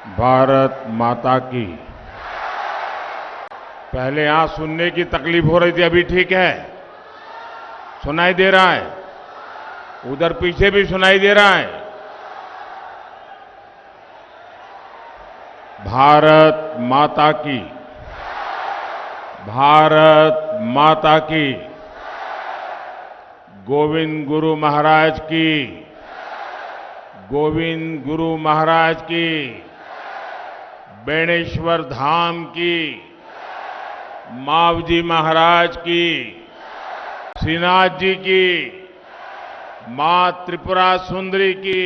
भारत माता की। पहले यहां सुनने की तकलीफ हो रही थी, अभी ठीक है? सुनाई दे रहा है? उधर पीछे भी सुनाई दे रहा है? भारत माता की। भारत माता की। गोविंद गुरु महाराज की। गोविंद गुरु महाराज की। बेणेश्वर धाम की। मावजी महाराज की। श्रीनाथ जी की। मां त्रिपुरा सुंदरी की।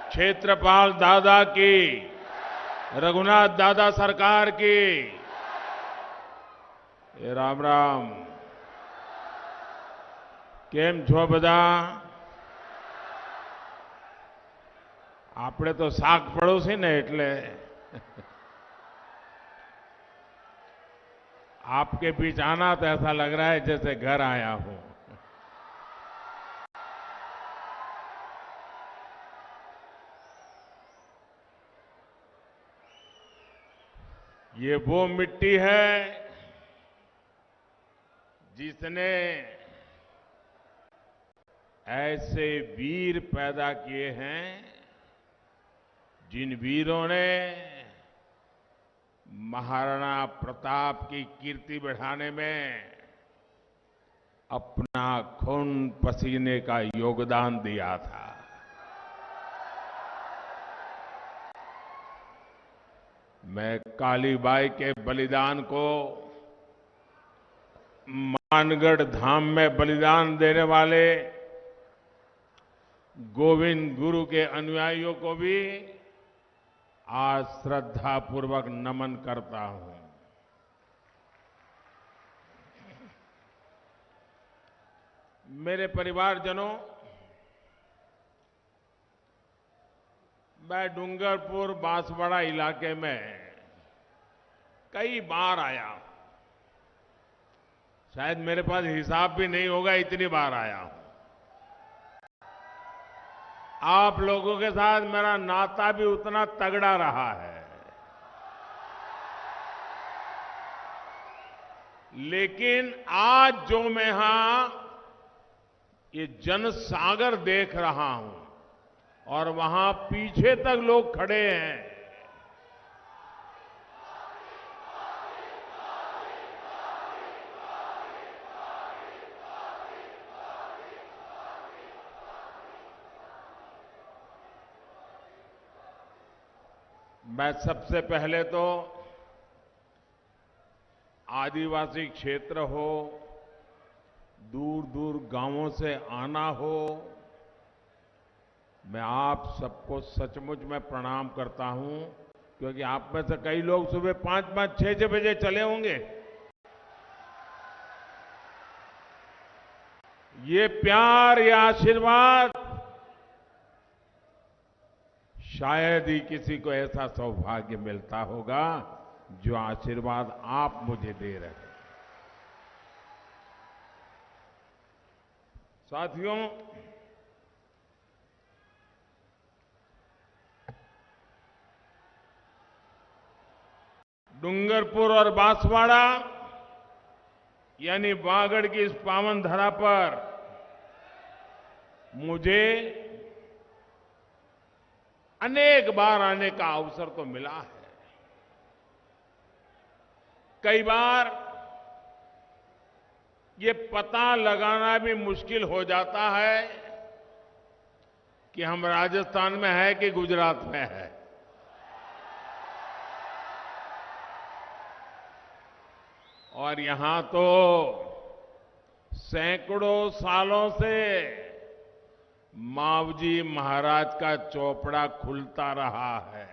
क्षेत्रपाल दादा की। रघुनाथ दादा सरकार की। राम राम। केम छो बदा? આપણે તો શાક પડોશી ને એટલે आपके बीच आना तो ऐसा लग रहा है जैसे घर आया हूं। ये वो मिट्टी है जिसने ऐसे वीर पैदा किए हैं, जिन वीरों ने महाराणा प्रताप की कीर्ति बढ़ाने में अपना खून पसीने का योगदान दिया था। मैं कालीबाई के बलिदान को मानगढ़ धाम में बलिदान देने वाले गोविंद गुरु के अनुयायियों को भी आज श्रद्धापूर्वक नमन करता हूं। मेरे परिवारजनों, मैं डूंगरपुर बांसवाड़ा इलाके में कई बार आया हूं। शायद मेरे पास हिसाब भी नहीं होगा, इतनी बार आया हूं। आप लोगों के साथ मेरा नाता भी उतना तगड़ा रहा है। लेकिन आज जो मैं यहां ये जनसागर देख रहा हूं और वहां पीछे तक लोग खड़े हैं, मैं सबसे पहले तो आदिवासी क्षेत्र हो, दूर दूर गांवों से आना हो, मैं आप सबको सचमुच में प्रणाम करता हूं, क्योंकि आप में से कई लोग सुबह 5-5, 6-6 बजे चले होंगे। ये प्यार, ये आशीर्वाद शायद ही किसी को ऐसा सौभाग्य मिलता होगा जो आशीर्वाद आप मुझे दे रहे हैं। साथियों, डूंगरपुर और बांसवाड़ा यानी वागड़ की इस पावन धरा पर मुझे अनेक बार आने का अवसर तो मिला है। कई बार ये पता लगाना भी मुश्किल हो जाता है कि हम राजस्थान में है कि गुजरात में है। और यहां तो सैकड़ों सालों से मावजी महाराज का चौपड़ा खुलता रहा है।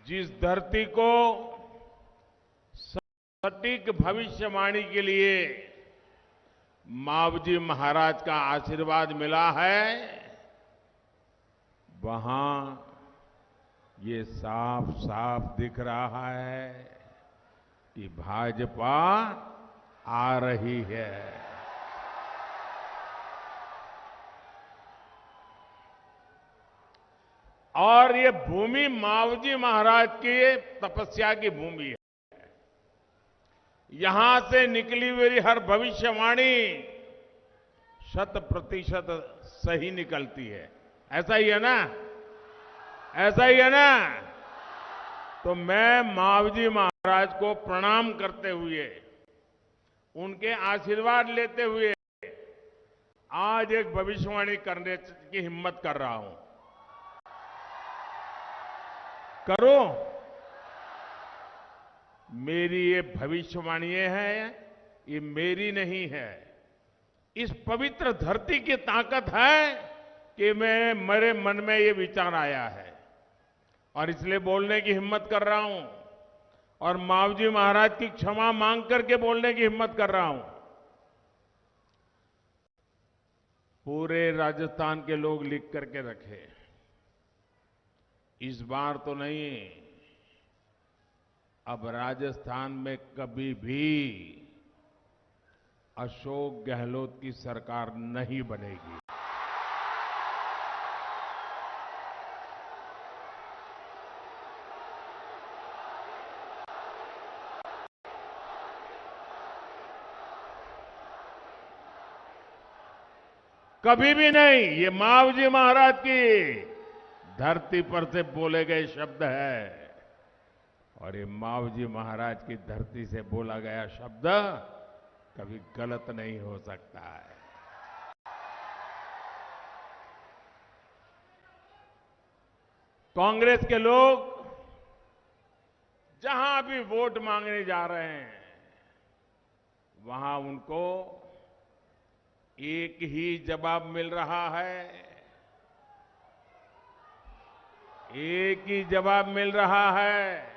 जिस धरती को सटीक भविष्यवाणी के लिए मावजी महाराज का आशीर्वाद मिला है, वहां ये साफ साफ दिख रहा है कि भाजपा आ रही है। और ये भूमि मावजी महाराज की तपस्या की भूमि है। यहां से निकली हुई हर भविष्यवाणी 100% सही निकलती है। ऐसा ही है ना? ऐसा ही है ना? तो मैं मावजी महाराज को प्रणाम करते हुए, उनके आशीर्वाद लेते हुए आज एक भविष्यवाणी करने की हिम्मत कर रहा हूं। करो। मेरी ये भविष्यवाणी है, ये मेरी नहीं है। इस पवित्र धरती की ताकत है कि मेरे मन में ये विचार आया है और इसलिए बोलने की हिम्मत कर रहा हूं और मावजी महाराज की क्षमा मांग करके बोलने की हिम्मत कर रहा हूं। पूरे राजस्थान के लोग लिख करके रखे, इस बार तो नहीं, अब राजस्थान में कभी भी अशोक गहलोत की सरकार नहीं बनेगी। कभी भी नहीं। ये मावजी महाराज की धरती पर से बोले गए शब्द है और ये मावजी महाराज की धरती से बोला गया शब्द कभी गलत नहीं हो सकता है। कांग्रेस के लोग जहां भी वोट मांगने जा रहे हैं, वहां उनको एक ही जवाब मिल रहा है, एक ही जवाब मिल रहा है।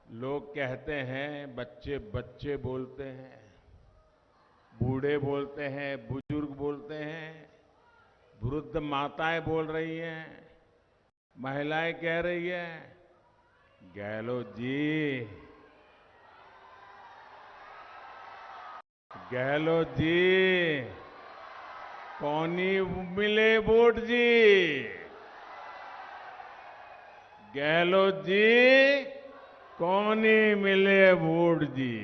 लोग कहते हैं, बच्चे बच्चे बोलते हैं, बूढ़े बोलते हैं, बुजुर्ग बोलते हैं, वृद्ध माताएं बोल रही हैं, महिलाएं कह रही हैं, गहलोत जी, गहलोत जी, कौनी मिले वोट जी, गहलोत जी, कौनी मिले वोट जी।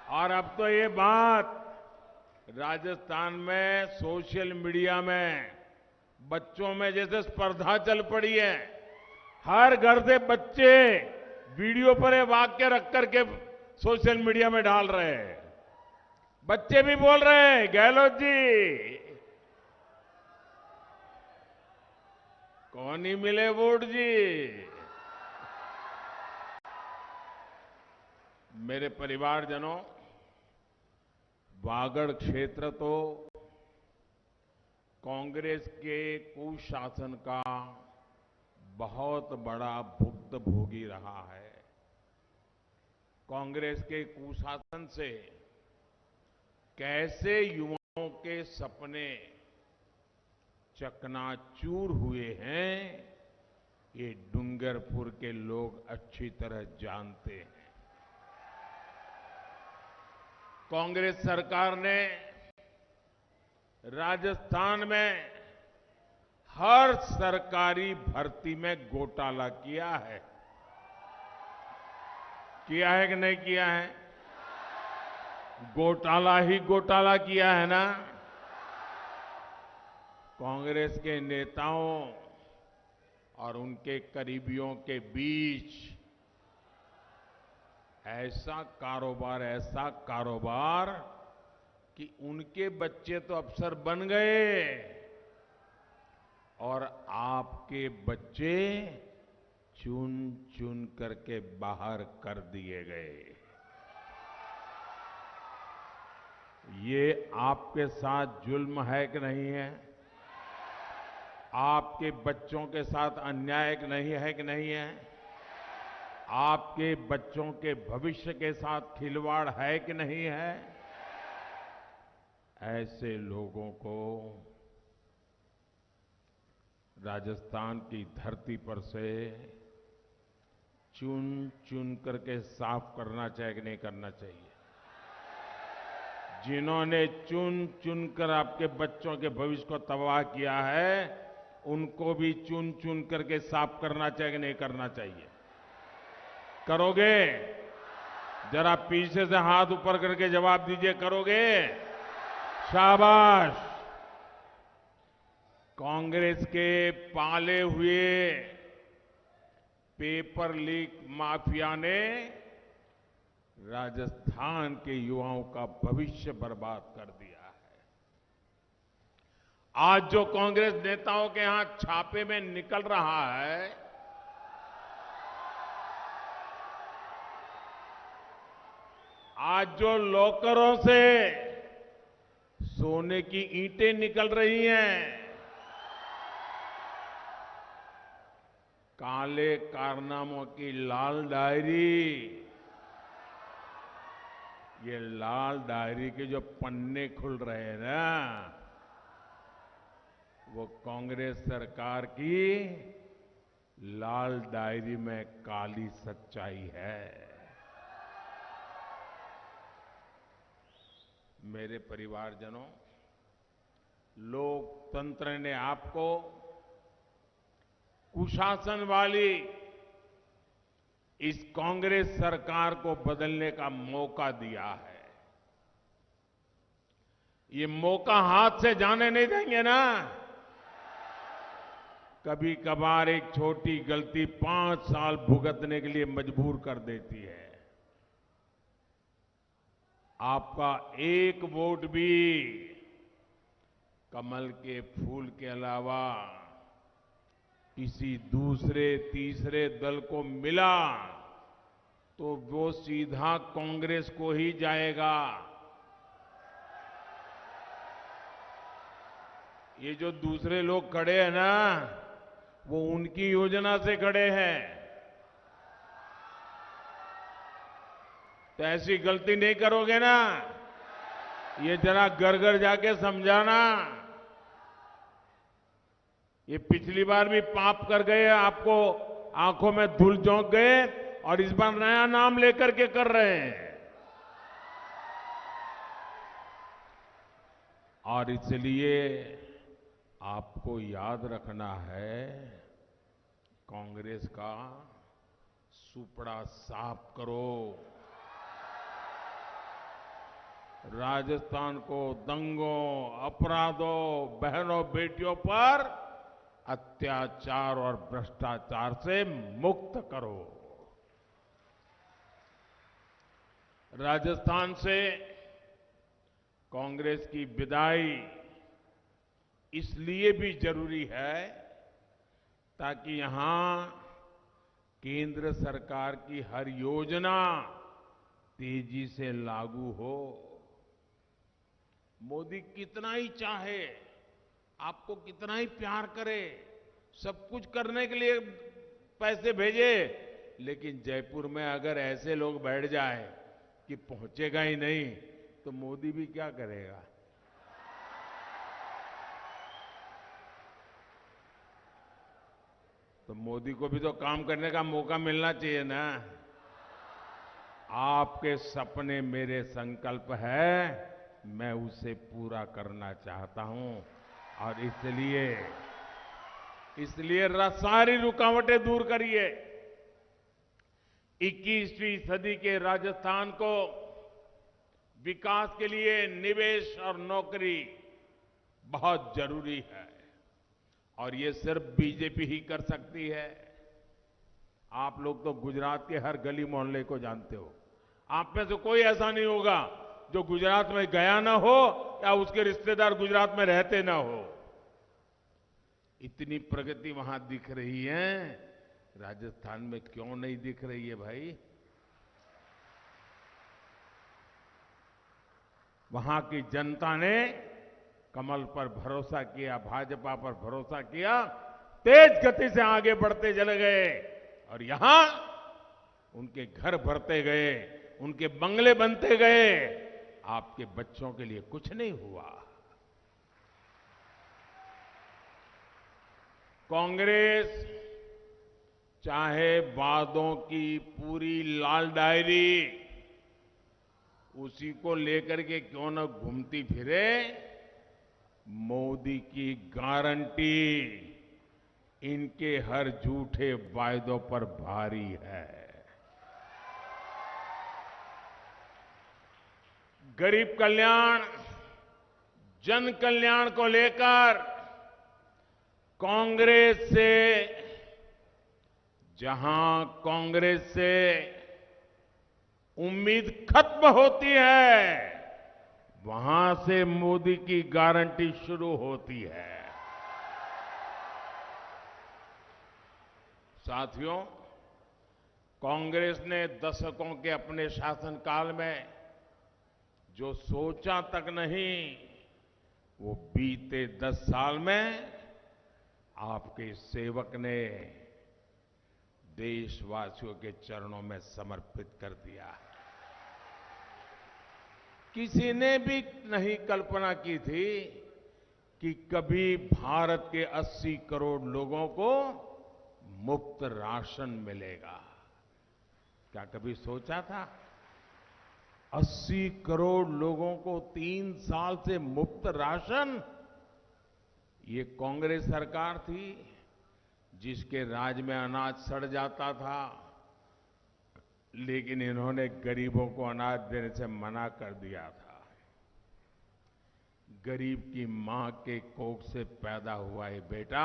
और अब तो ये बात राजस्थान में सोशल मीडिया में बच्चों में जैसे स्पर्धा चल पड़ी है। हर घर से बच्चे वीडियो पर ये वाक्य रख करके सोशल मीडिया में डाल रहे हैं। बच्चे भी बोल रहे हैं, गहलोत जी, कौन ही मिले वोट जी। मेरे परिवारजनों, वागड़ क्षेत्र तो कांग्रेस के कुशासन का बहुत बड़ा भुक्तभोगी रहा है। कांग्रेस के कुशासन से कैसे युवाओं के सपने चकनाचूर हुए हैं, ये डूंगरपुर के लोग अच्छी तरह जानते हैं। कांग्रेस सरकार ने राजस्थान में हर सरकारी भर्ती में घोटाला किया है। किया है कि नहीं किया है? घोटाला ही घोटाला किया है ना। कांग्रेस के नेताओं और उनके करीबियों के बीच ऐसा कारोबार कि उनके बच्चे तो अफसर बन गए और आपके बच्चे चुन चुन करके बाहर कर दिए गए। ये आपके साथ जुल्म है कि नहीं है? आपके बच्चों के साथ अन्याय नहीं है कि नहीं है? आपके बच्चों के भविष्य के साथ खिलवाड़ है कि नहीं है? ऐसे लोगों को राजस्थान की धरती पर से चुन चुन करके साफ करना चाहिए कि नहीं करना चाहिए? जिन्होंने चुन चुन कर आपके बच्चों के भविष्य को तबाह किया है, उनको भी चुन चुन करके साफ करना चाहिए कि नहीं करना चाहिए? करोगे? जरा पीछे से हाथ ऊपर करके जवाब दीजिए, करोगे? शाबाश। कांग्रेस के पाले हुए पेपर लीक माफिया ने राजस्थान के युवाओं का भविष्य बर्बाद कर दिया है। आज जो कांग्रेस नेताओं के यहां छापे में निकल रहा है, आज जो लॉकरों से सोने की ईंटें निकल रही हैं, काले कारनामों की लाल डायरी, ये लाल डायरी के जो पन्ने खुल रहे हैं ना, वो कांग्रेस सरकार की लाल डायरी में काली सच्चाई है। मेरे परिवारजनों, लोकतंत्र ने आपको कुशासन वाली इस कांग्रेस सरकार को बदलने का मौका दिया है। ये मौका हाथ से जाने नहीं देंगे ना। कभी कभार एक छोटी गलती 5 साल भुगतने के लिए मजबूर कर देती है। आपका एक वोट भी कमल के फूल के अलावा किसी दूसरे तीसरे दल को मिला तो वो सीधा कांग्रेस को ही जाएगा। ये जो दूसरे लोग खड़े हैं ना, वो उनकी योजना से खड़े हैं। तो ऐसी गलती नहीं करोगे ना। ये जरा घर घर जाके समझाना। ये पिछली बार भी पाप कर गए, आपको आंखों में धूल झोंक गए, और इस बार नया नाम लेकर के कर रहे हैं। और इसलिए आपको याद रखना है, कांग्रेस का सुपड़ा साफ करो। राजस्थान को दंगों, अपराधों, बहनों बेटियों पर अत्याचार और भ्रष्टाचार से मुक्त करो। राजस्थान से कांग्रेस की विदाई इसलिए भी जरूरी है ताकि यहां केंद्र सरकार की हर योजना तेजी से लागू हो। मोदी कितना ही चाहे, आपको कितना ही प्यार करे, सब कुछ करने के लिए पैसे भेजे, लेकिन जयपुर में अगर ऐसे लोग बैठ जाए कि पहुंचेगा ही नहीं, तो मोदी भी क्या करेगा? तो मोदी को भी तो काम करने का मौका मिलना चाहिए ना। आपके सपने मेरे संकल्प है, मैं उसे पूरा करना चाहता हूं। और इसलिए सारी रुकावटें दूर करिए। 21वीं सदी के राजस्थान को विकास के लिए निवेश और नौकरी बहुत जरूरी है, और ये सिर्फ बीजेपी ही कर सकती है। आप लोग तो गुजरात के हर गली मोहल्ले को जानते हो। आप में से कोई ऐसा नहीं होगा जो गुजरात में गया ना हो या उसके रिश्तेदार गुजरात में रहते ना हो। इतनी प्रगति वहां दिख रही है, राजस्थान में क्यों नहीं दिख रही है भाई? वहां की जनता ने कमल पर भरोसा किया, भाजपा पर भरोसा किया, तेज गति से आगे बढ़ते चले गए, और यहां उनके घर भरते गए, उनके बंगले बनते गए। आपके बच्चों के लिए कुछ नहीं हुआ। कांग्रेस चाहे वादों की पूरी लाल डायरी उसी को लेकर के क्यों न घूमती फिरे, मोदी की गारंटी इनके हर झूठे वायदों पर भारी है। गरीब कल्याण, जन कल्याण को लेकर कांग्रेस से उम्मीद खत्म होती है, वहां से मोदी की गारंटी शुरू होती है। साथियों, कांग्रेस ने दशकों के अपने शासनकाल में जो सोचा तक नहीं, वो बीते 10 साल में आपके सेवक ने देशवासियों के चरणों में समर्पित कर दिया है। किसी ने भी नहीं कल्पना की थी कि कभी भारत के 80 करोड़ लोगों को मुफ्त राशन मिलेगा। क्या कभी सोचा था? 80 करोड़ लोगों को 3 साल से मुफ्त राशन। ये कांग्रेस सरकार थी जिसके राज में अनाज सड़ जाता था, लेकिन इन्होंने गरीबों को अनाज देने से मना कर दिया था। गरीब की मां के कोख से पैदा हुआ ये बेटा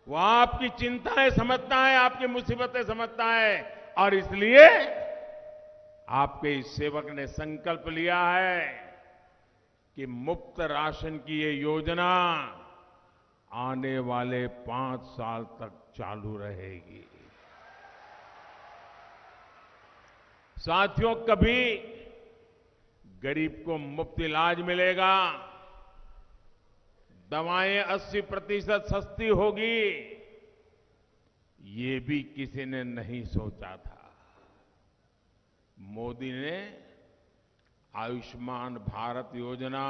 वो आपकी चिंताएं समझता है, आपकी मुसीबतें समझता है, और इसलिए आपके इस सेवक ने संकल्प लिया है कि मुफ्त राशन की ये योजना आने वाले 5 साल तक चालू रहेगी। साथियों, कभी गरीब को मुफ्त इलाज मिलेगा, दवाएं 80% सस्ती होगी, ये भी किसी ने नहीं सोचा था। मोदी ने आयुष्मान भारत योजना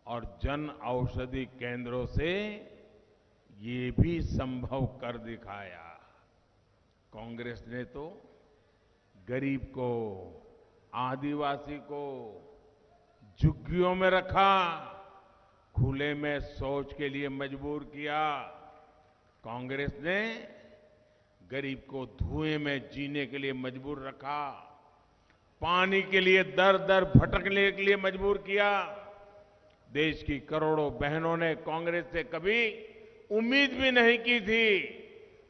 और जन औषधि केंद्रों से ये भी संभव कर दिखाया। कांग्रेस ने तो गरीब को, आदिवासी को झुग्गियों में रखा, खुले में शौच के लिए मजबूर किया। कांग्रेस ने गरीब को धुएं में जीने के लिए मजबूर रखा, पानी के लिए दर दर भटकने के लिए मजबूर किया। देश की करोड़ों बहनों ने कांग्रेस से कभी उम्मीद भी नहीं की थी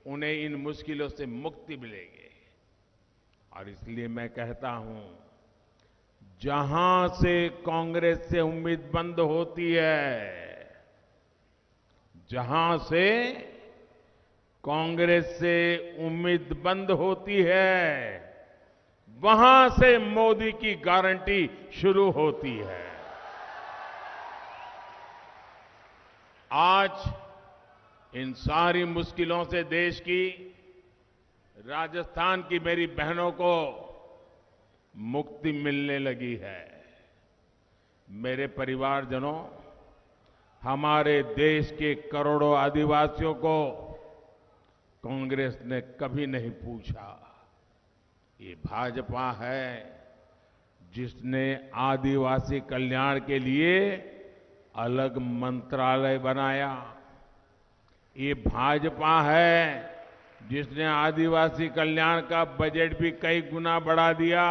उन्हें इन मुश्किलों से मुक्ति मिलेगी। और इसलिए मैं कहता हूं, जहां से कांग्रेस से उम्मीद बंद होती है, जहां से कांग्रेस से उम्मीद बंद होती है, वहां से मोदी की गारंटी शुरू होती है। आज इन सारी मुश्किलों से देश की, राजस्थान की मेरी बहनों को मुक्ति मिलने लगी है। मेरे परिवारजनों, हमारे देश के करोड़ों आदिवासियों को कांग्रेस ने कभी नहीं पूछा। ये भाजपा है जिसने आदिवासी कल्याण के लिए अलग मंत्रालय बनाया। ये भाजपा है जिसने आदिवासी कल्याण का बजट भी कई गुना बढ़ा दिया।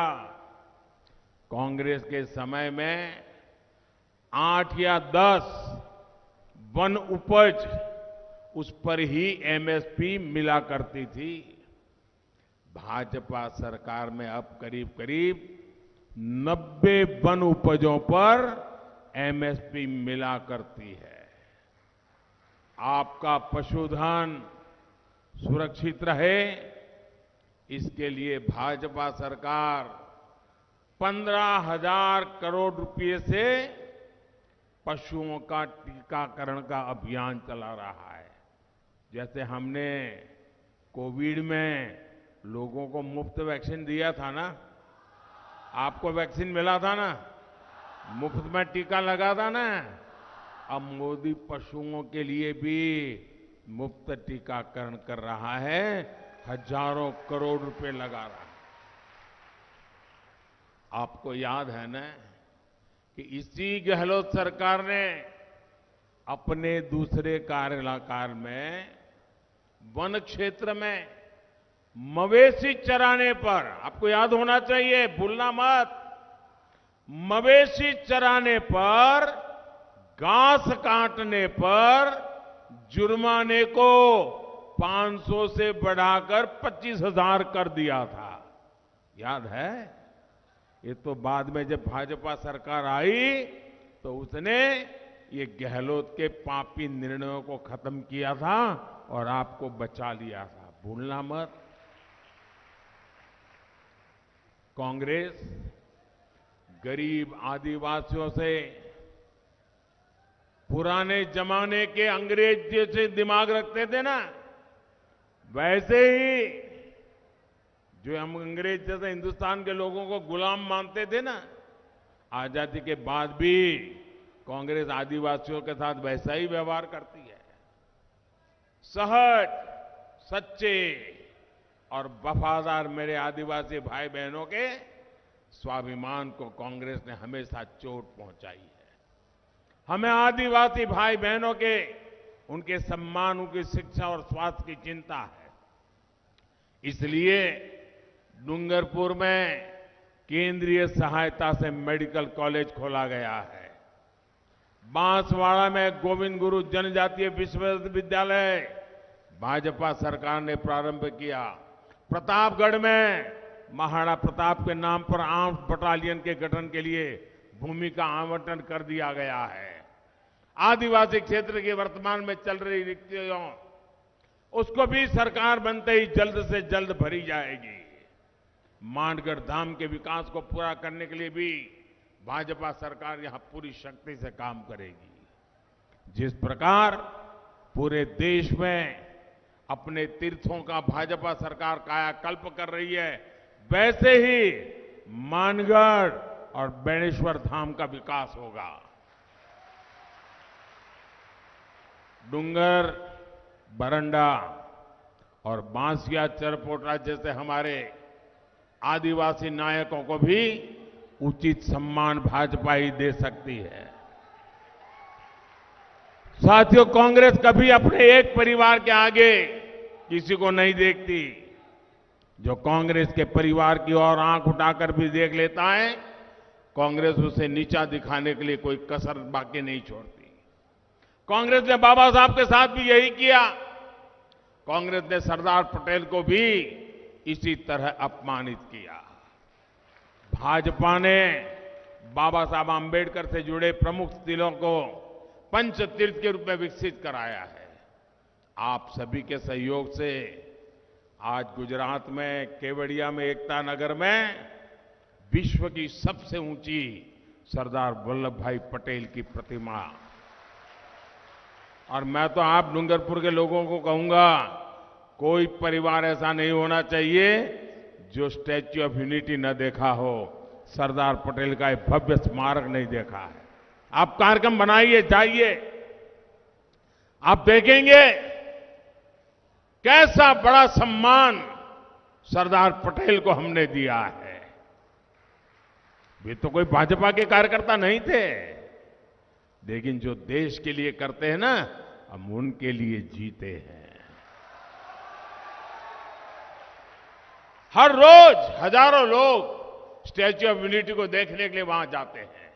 कांग्रेस के समय में 8 या 10 वन उपज, उस पर ही एमएसपी मिला करती थी। भाजपा सरकार में अब करीब करीब 90 वन उपजों पर एमएसपी मिला करती है। आपका पशुधन सुरक्षित रहे, इसके लिए भाजपा सरकार 15,000 करोड़ रुपए से पशुओं का टीकाकरण का अभियान चला रहा है। जैसे हमने कोविड में लोगों को मुफ्त वैक्सीन दिया था ना, आपको वैक्सीन मिला था ना, मुफ्त में टीका लगा था ना, अब मोदी पशुओं के लिए भी मुफ्त टीकाकरण कर रहा है, हजारों करोड़ रुपए लगा रहा है। आपको याद है ना कि इसी गहलोत सरकार ने अपने दूसरे कार्यकाल में वन क्षेत्र में मवेशी चराने पर, आपको याद होना चाहिए, भूलना मत, मवेशी चराने पर, घास काटने पर जुर्माने को 500 से बढ़ाकर 25,000 कर दिया था। याद है? ये तो बाद में जब भाजपा सरकार आई तो उसने ये गहलोत के पापी निर्णयों को खत्म किया था और आपको बचा लिया था, भूलना मत। कांग्रेस गरीब आदिवासियों से पुराने जमाने के अंग्रेज जैसे दिमाग रखते थे ना, वैसे ही जो हम अंग्रेज जैसे हिंदुस्तान के लोगों को गुलाम मानते थे ना, आजादी के बाद भी कांग्रेस आदिवासियों के साथ वैसा ही व्यवहार करती है। सहज, सच्चे और वफादार मेरे आदिवासी भाई बहनों के स्वाभिमान को कांग्रेस ने हमेशा चोट पहुंचाई है। हमें आदिवासी भाई बहनों के, उनके सम्मान, उनकी शिक्षा और स्वास्थ्य की चिंता है। इसलिए डूंगरपुर में केंद्रीय सहायता से मेडिकल कॉलेज खोला गया है। बांसवाड़ा में गोविंद गुरु जनजातीय विश्वविद्यालय भाजपा सरकार ने प्रारंभ किया। प्रतापगढ़ में महाराणा प्रताप के नाम पर आर्म्स बटालियन के गठन के लिए भूमि का आवंटन कर दिया गया है। आदिवासी क्षेत्र की वर्तमान में चल रही रिक्तियों, उसको भी सरकार बनते ही जल्द से जल्द भरी जाएगी। मानगढ़ धाम के विकास को पूरा करने के लिए भी भाजपा सरकार यहां पूरी शक्ति से काम करेगी। जिस प्रकार पूरे देश में अपने तीर्थों का भाजपा सरकार कायाकल्प कर रही है, वैसे ही मानगढ़ और बेणेश्वर धाम का विकास होगा। डूंगर, बरंडा और बांसिया चरपोटा जैसे हमारे आदिवासी नायकों को भी उचित सम्मान भाजपा ही दे सकती है। साथियों, कांग्रेस कभी अपने एक परिवार के आगे किसी को नहीं देखती। जो कांग्रेस के परिवार की ओर आंख उठाकर भी देख लेता है, कांग्रेस उसे नीचा दिखाने के लिए कोई कसर बाकी नहीं छोड़ती। कांग्रेस ने बाबा साहब के साथ भी यही किया। कांग्रेस ने सरदार पटेल को भी इसी तरह अपमानित किया। भाजपा ने बाबा साहब आंबेडकर से जुड़े प्रमुख स्थलों को पंच तीर्थ के रूप में विकसित कराया है। आप सभी के सहयोग से आज गुजरात में केवड़िया में एकता नगर में विश्व की सबसे ऊंची सरदार वल्लभ भाई पटेल की प्रतिमा, और मैं तो आप डूंगरपुर के लोगों को कहूंगा, कोई परिवार ऐसा नहीं होना चाहिए जो स्टैच्यू ऑफ यूनिटी न देखा हो, सरदार पटेल का एक भव्य स्मारक नहीं देखा है। आप कार्यक्रम बनाइए, जाइए, आप देखेंगे कैसा बड़ा सम्मान सरदार पटेल को हमने दिया है। वे तो कोई भाजपा के कार्यकर्ता नहीं थे, लेकिन जो देश के लिए करते हैं ना, हम उनके लिए जीते हैं। हर रोज हजारों लोग स्टैच्यू ऑफ यूनिटी को देखने के लिए वहां जाते हैं,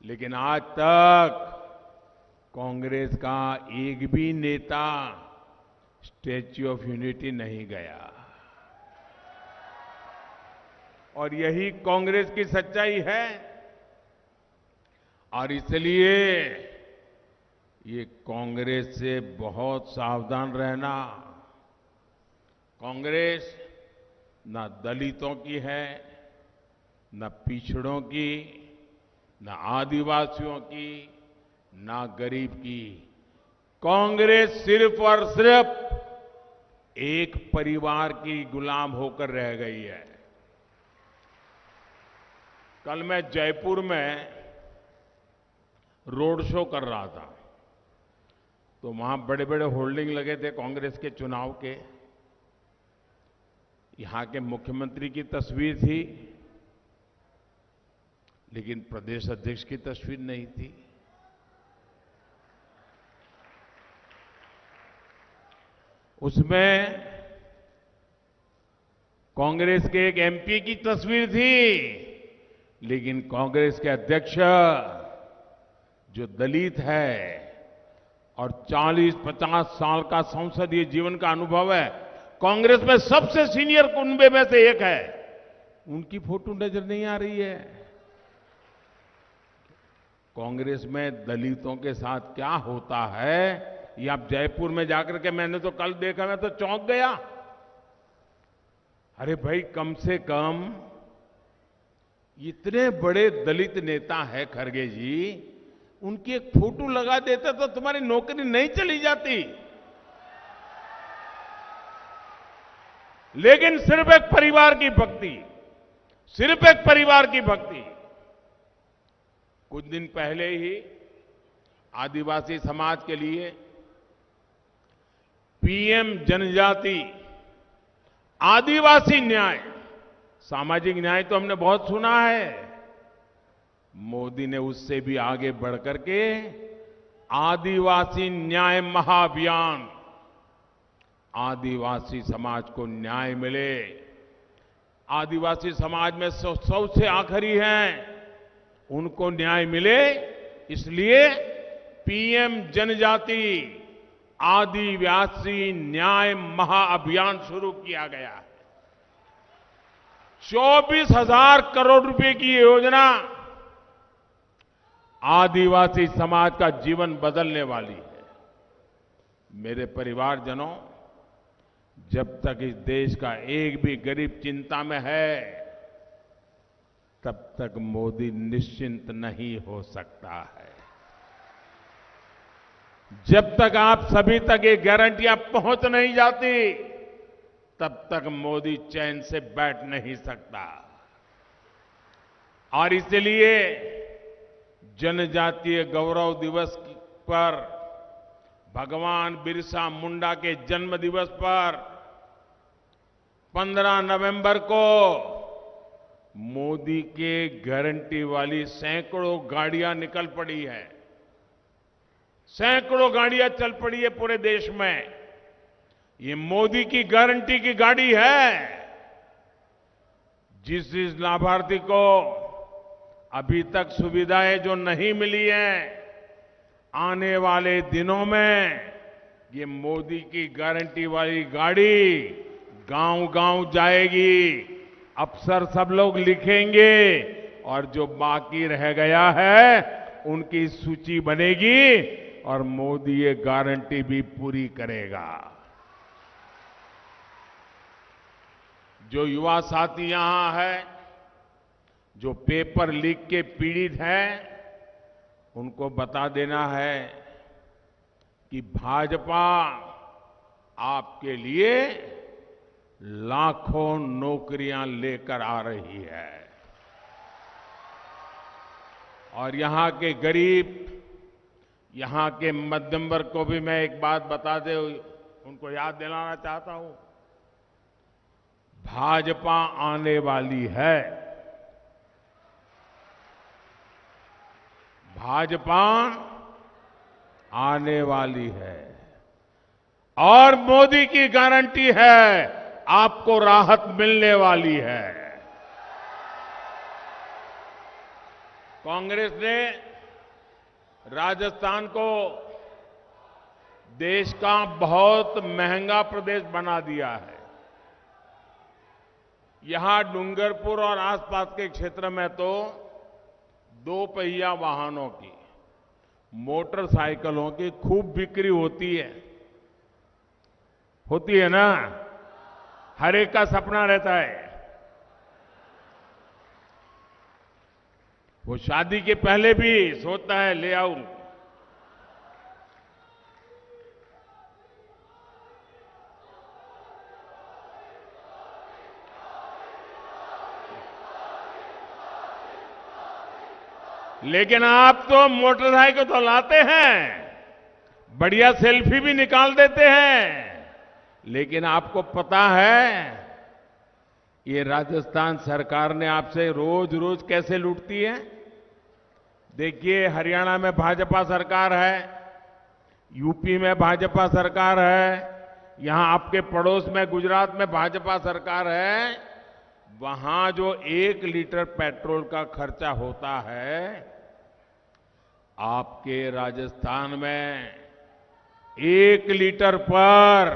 लेकिन आज तक कांग्रेस का एक भी नेता स्टैच्यू ऑफ यूनिटी नहीं गया। और यही कांग्रेस की सच्चाई है। और इसलिए ये कांग्रेस से बहुत सावधान रहना। कांग्रेस न दलितों की है, न पिछड़ों की, न आदिवासियों की, न गरीब की। कांग्रेस सिर्फ और सिर्फ एक परिवार की गुलाम होकर रह गई है। कल मैं जयपुर में रोड शो कर रहा था, तो वहां बड़े बड़े होर्डिंग लगे थे कांग्रेस के चुनाव के। यहां के मुख्यमंत्री की तस्वीर थी, लेकिन प्रदेश अध्यक्ष की तस्वीर नहीं थी। उसमें कांग्रेस के एक एमपी की तस्वीर थी, लेकिन कांग्रेस के अध्यक्ष जो दलित है और 40-50 साल का संसदीय जीवन का अनुभव है, कांग्रेस में सबसे सीनियर कुनबे में से एक है, उनकी फोटो नजर नहीं आ रही है। कांग्रेस में दलितों के साथ क्या होता है, ये आप जयपुर में जाकर के, मैंने तो कल देखा, मैं तो चौंक गया। अरे भाई, कम से कम इतने बड़े दलित नेता है खड़गे जी, उनकी एक फोटो लगा देते तो तुम्हारी नौकरी नहीं चली जाती। लेकिन सिर्फ एक परिवार की भक्ति, सिर्फ एक परिवार की भक्ति। कुछ दिन पहले ही आदिवासी समाज के लिए पीएम जनजाति आदिवासी न्याय, सामाजिक न्याय तो हमने बहुत सुना है, मोदी ने उससे भी आगे बढ़कर के आदिवासी न्याय महाअभियान, आदिवासी समाज को न्याय मिले, आदिवासी समाज में सबसे आखिरी हैं, उनको न्याय मिले, इसलिए पीएम जनजाति आदिवासी न्याय महाअभियान शुरू किया गया है। 24,000 करोड़ रुपए की ये योजना आदिवासी समाज का जीवन बदलने वाली है। मेरे परिवारजनों, जब तक इस देश का एक भी गरीब चिंता में है, तब तक मोदी निश्चिंत नहीं हो सकता है। जब तक आप सभी तक ये गारंटियां पहुंच नहीं जाती, तब तक मोदी चैन से बैठ नहीं सकता। और इसलिए जनजातीय गौरव दिवस पर, भगवान बिरसा मुंडा के जन्म दिवस पर 15 नवंबर को मोदी के गारंटी वाली सैकड़ों गाड़ियां निकल पड़ी है, सैकड़ों गाड़ियां चल पड़ी है पूरे देश में। ये मोदी की गारंटी की गाड़ी है। जिस लाभार्थी को अभी तक सुविधाएं जो नहीं मिली हैं, आने वाले दिनों में ये मोदी की गारंटी वाली गाड़ी गांव-गांव जाएगी, अफसर सब लोग लिखेंगे और जो बाकी रह गया है उनकी सूची बनेगी और मोदी ये गारंटी भी पूरी करेगा। जो युवा साथी यहां है, जो पेपर लीक के पीड़ित हैं, उनको बता देना है कि भाजपा आपके लिए लाखों नौकरियां लेकर आ रही है। और यहां के गरीब, यहां के मध्यम वर्ग को भी मैं एक बात बता दे, उनको याद दिलाना चाहता हूं, भाजपा आने वाली है। भाजपा आने वाली है और मोदी की गारंटी है, आपको राहत मिलने वाली है। कांग्रेस ने राजस्थान को देश का बहुत महंगा प्रदेश बना दिया है। यहां डूंगरपुर और आसपास के क्षेत्र में तो 2 पहिया वाहनों की, मोटरसाइकिलों की खूब बिक्री होती है ना। हर एक का सपना रहता है, वो शादी के पहले भी सोचता है ले आऊं। लेकिन आप तो मोटरसाइकिल तो लाते हैं, बढ़िया सेल्फी भी निकाल देते हैं, लेकिन आपको पता है ये राजस्थान सरकार ने आपसे रोज रोज कैसे लूटती है? देखिए, हरियाणा में भाजपा सरकार है, यूपी में भाजपा सरकार है, यहां आपके पड़ोस में गुजरात में भाजपा सरकार है। वहां जो 1 लीटर पेट्रोल का खर्चा होता है, आपके राजस्थान में 1 लीटर पर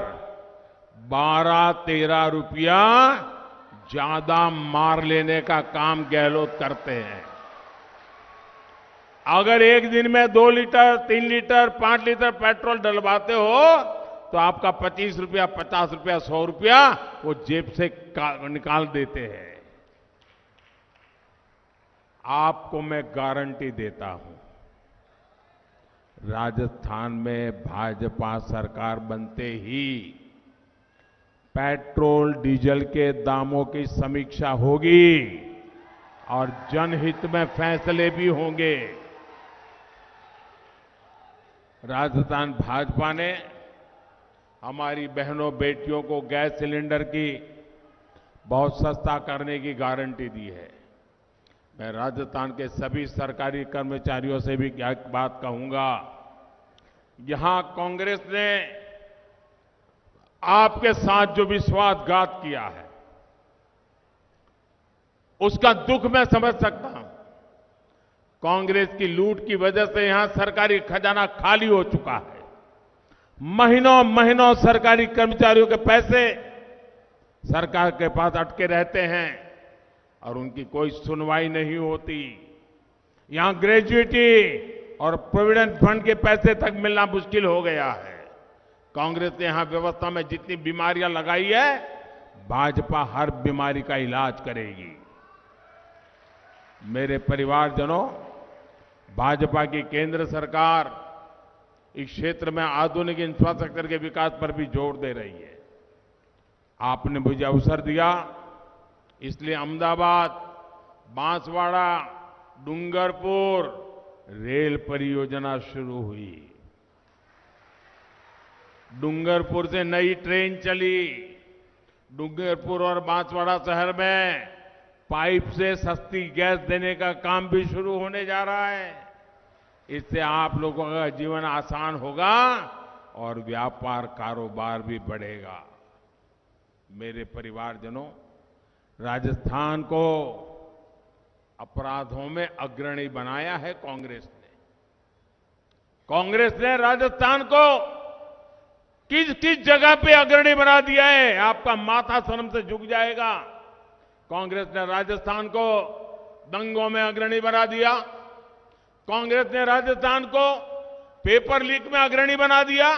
12-13 रुपया ज्यादा मार लेने का काम गहलोत करते हैं। अगर एक दिन में 2 लीटर, 3 लीटर, 5 लीटर पेट्रोल डलवाते हो तो आपका 25 रुपया, 50 रुपया, 100 रुपया वो जेब से निकाल देते हैं। आपको मैं गारंटी देता हूं, राजस्थान में भाजपा सरकार बनते ही पेट्रोल डीजल के दामों की समीक्षा होगी और जनहित में फैसले भी होंगे। राजस्थान भाजपा ने हमारी बहनों बेटियों को गैस सिलेंडर की बहुत सस्ता करने की गारंटी दी है। मैं राजस्थान के सभी सरकारी कर्मचारियों से भी एक बात कहूंगा, यहां कांग्रेस ने आपके साथ जो विश्वासघात किया है, उसका दुख मैं समझ सकता हूं। कांग्रेस की लूट की वजह से यहां सरकारी खजाना खाली हो चुका है। महीनों महीनों सरकारी कर्मचारियों के पैसे सरकार के पास अटके रहते हैं और उनकी कोई सुनवाई नहीं होती। यहां ग्रेजुएटी और प्रोविडेंट फंड के पैसे तक मिलना मुश्किल हो गया है। कांग्रेस ने यहां व्यवस्था में जितनी बीमारियां लगाई है, भाजपा हर बीमारी का इलाज करेगी। मेरे परिवारजनों, भाजपा की केंद्र सरकार इस क्षेत्र में आधुनिक इंफ्रास्ट्रक्चर के विकास पर भी जोर दे रही है। आपने मुझे अवसर दिया, इसलिए अहमदाबाद, बांसवाड़ा, डूंगरपुर रेल परियोजना शुरू हुई। डूंगरपुर से नई ट्रेन चली। डूंगरपुर और बांसवाड़ा शहर में पाइप से सस्ती गैस देने का काम भी शुरू होने जा रहा है। इससे आप लोगों का जीवन आसान होगा और व्यापार कारोबार भी बढ़ेगा। मेरे परिवारजनों, राजस्थान को अपराधों में अग्रणी बनाया है कांग्रेस ने। कांग्रेस ने राजस्थान को किस किस जगह पे अग्रणी बना दिया है, आपका माथा शर्म से झुक जाएगा। कांग्रेस ने राजस्थान को दंगों में अग्रणी बना दिया। कांग्रेस ने राजस्थान को पेपर लीक में अग्रणी बना दिया।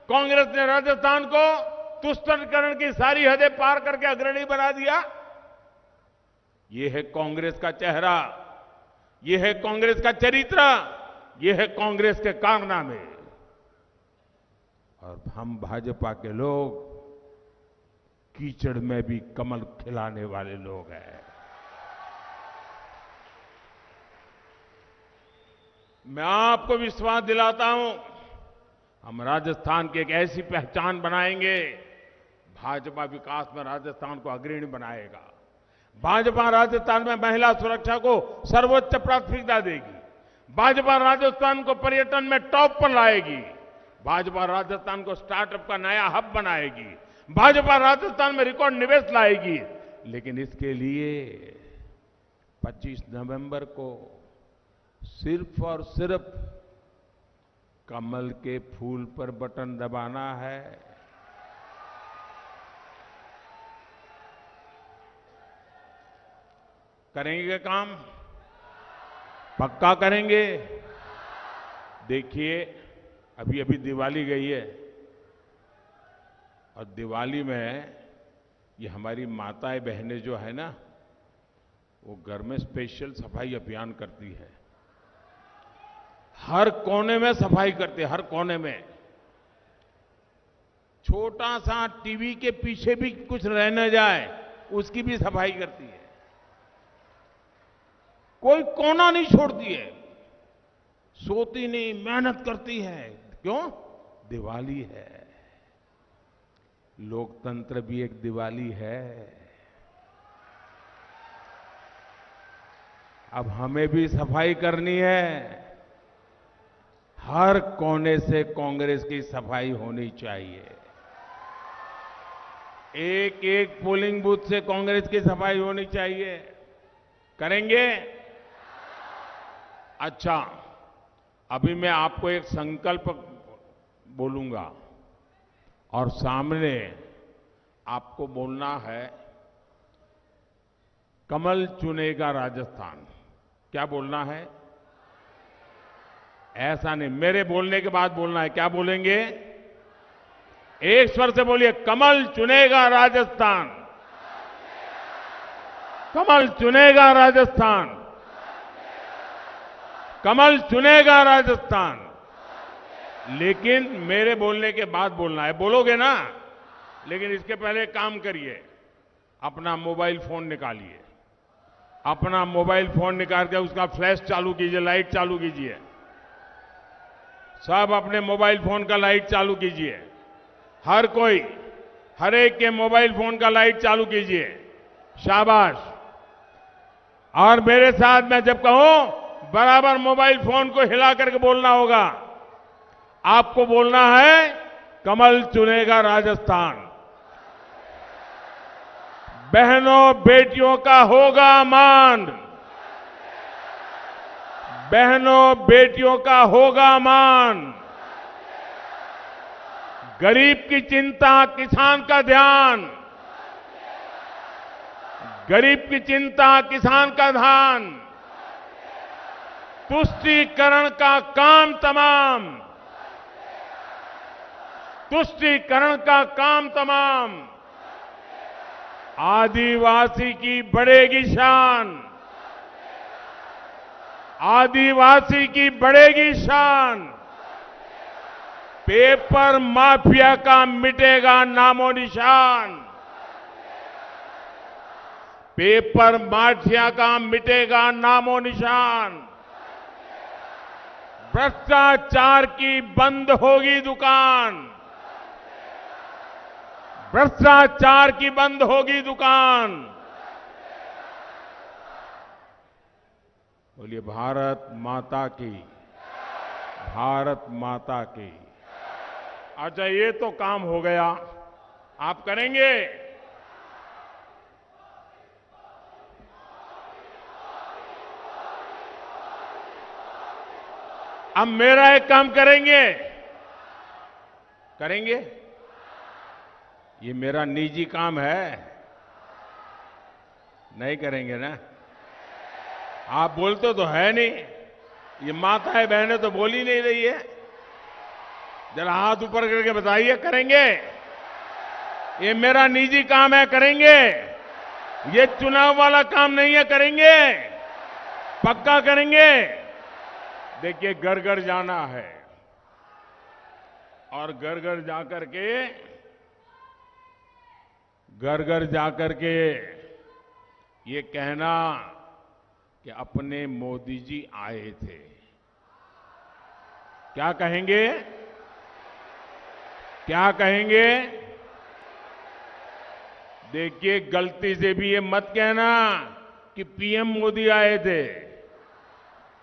कांग्रेस ने राजस्थान को तुष्टिकरण की सारी हदें पार करके अग्रणी बना दिया। ये है कांग्रेस का चेहरा, ये है कांग्रेस का चरित्र, ये है कांग्रेस के कारनामे। और हम भाजपा के लोग कीचड़ में भी कमल खिलाने वाले लोग हैं। मैं आपको विश्वास दिलाता हूं, हम राजस्थान की एक ऐसी पहचान बनाएंगे। भाजपा विकास में राजस्थान को अग्रणी बनाएगा। भाजपा राजस्थान में महिला सुरक्षा को सर्वोच्च प्राथमिकता देगी। भाजपा राजस्थान को पर्यटन में टॉप पर लाएगी। भाजपा राजस्थान को स्टार्टअप का नया हब बनाएगी। भाजपा राजस्थान में रिकॉर्ड निवेश लाएगी। लेकिन इसके लिए 25 नवंबर को सिर्फ और सिर्फ कमल के फूल पर बटन दबाना है। करेंगे काम, पक्का करेंगे। देखिए, अभी अभी दिवाली गई है और दिवाली में ये हमारी माताएं बहनें जो है ना, वो घर में स्पेशल सफाई अभियान करती है। हर कोने में सफाई करती है, हर कोने में। छोटा सा टीवी के पीछे भी कुछ रह न जाए, उसकी भी सफाई करती है। कोई कोना नहीं छोड़ती है। सोती नहीं, मेहनत करती है। क्यों? दिवाली है। लोकतंत्र भी एक दिवाली है। अब हमें भी सफाई करनी है। हर कोने से कांग्रेस की सफाई होनी चाहिए। एक एक पोलिंग बूथ से कांग्रेस की सफाई होनी चाहिए। करेंगे? अच्छा, अभी मैं आपको एक संकल्प बोलूंगा और सामने आपको बोलना है, कमल चुनेगा राजस्थान। क्या बोलना है? ऐसा नहीं, मेरे बोलने के बाद बोलना है। क्या बोलेंगे? एक स्वर से बोलिए, कमल चुनेगा राजस्थान। कमल चुनेगा राजस्थान। कमल चुनेगा राजस्थान। लेकिन मेरे बोलने के बाद बोलना है। बोलोगे ना? लेकिन इसके पहले काम करिए। अपना मोबाइल फोन निकालिए। अपना मोबाइल फोन निकाल के उसका फ्लैश चालू कीजिए, लाइट चालू कीजिए। सब अपने मोबाइल फोन का लाइट चालू कीजिए। हर कोई, हर एक के मोबाइल फोन का लाइट चालू कीजिए। शाबाश। और मेरे साथ मैं जब कहूं, बराबर मोबाइल फोन को हिला करके बोलना होगा। आपको बोलना है, कमल चुनेगा राजस्थान। बहनों बेटियों का होगा मान। बहनों बेटियों का होगा मान। गरीब की चिंता, किसान का ध्यान। गरीब की चिंता, किसान का ध्यान। तुष्टीकरण का काम तमाम। तुष्टीकरण का काम तमाम। आदिवासी की बढ़ेगी शान। आदिवासी की बढ़ेगी शान। पेपर माफिया का मिटेगा नामो निशान। पेपर माफिया का मिटेगा नामो निशान। भ्रष्टाचार की बंद होगी दुकान। भ्रष्टाचार की बंद होगी दुकान। बोलिए भारत माता की। भारत माता की। अच्छा, ये तो काम हो गया। आप करेंगे? अब मेरा एक काम करेंगे। करेंगे? ये मेरा निजी काम है। नहीं करेंगे ना? आप बोलते तो है नहीं। ये माताएं बहनें तो बोल ही नहीं रही है। जरा हाथ ऊपर करके बताइए, करेंगे? ये मेरा निजी काम है। करेंगे? ये चुनाव वाला काम नहीं है। करेंगे? पक्का करेंगे? देखिए, घर घर जाना है और घर घर जाकर के, घर घर जाकर के ये कहना कि अपने मोदी जी आए थे। क्या कहेंगे? क्या कहेंगे? देखिए, गलती से भी ये मत कहना कि पीएम मोदी आए थे।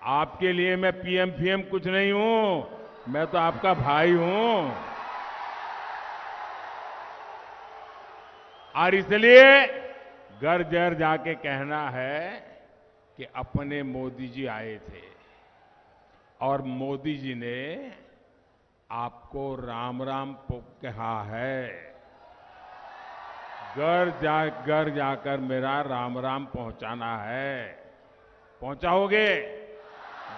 आपके लिए मैं पीएम फीएम कुछ नहीं हूं। मैं तो आपका भाई हूं। और इसलिए घर घर जाके कहना है कि अपने मोदी जी आए थे और मोदी जी ने आपको राम राम कहा है। घर जाकर मेरा राम राम पहुंचाना है। पहुंचाओगे?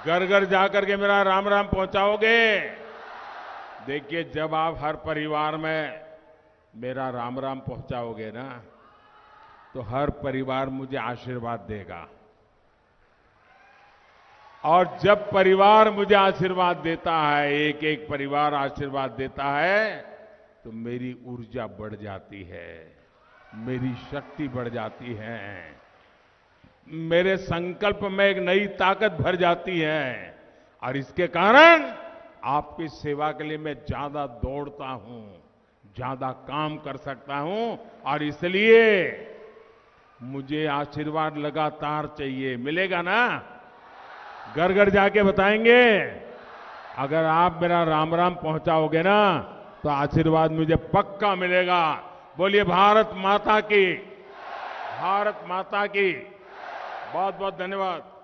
घर घर जाकर के मेरा राम राम पहुंचाओगे? देखिए, जब आप हर परिवार में मेरा राम राम पहुंचाओगे ना, तो हर परिवार मुझे आशीर्वाद देगा। और जब परिवार मुझे आशीर्वाद देता है, एक एक परिवार आशीर्वाद देता है, तो मेरी ऊर्जा बढ़ जाती है, मेरी शक्ति बढ़ जाती है, मेरे संकल्प में एक नई ताकत भर जाती है। और इसके कारण आपकी सेवा के लिए मैं ज्यादा दौड़ता हूं, ज्यादा काम कर सकता हूं और इसलिए मुझे आशीर्वाद लगातार चाहिए। मिलेगा ना? घर घर जाके बताएंगे। अगर आप मेरा राम राम पहुंचाओगे ना तो आशीर्वाद मुझे पक्का मिलेगा। बोलिए भारत माता की, भारत माता की। बहुत बहुत धन्यवाद।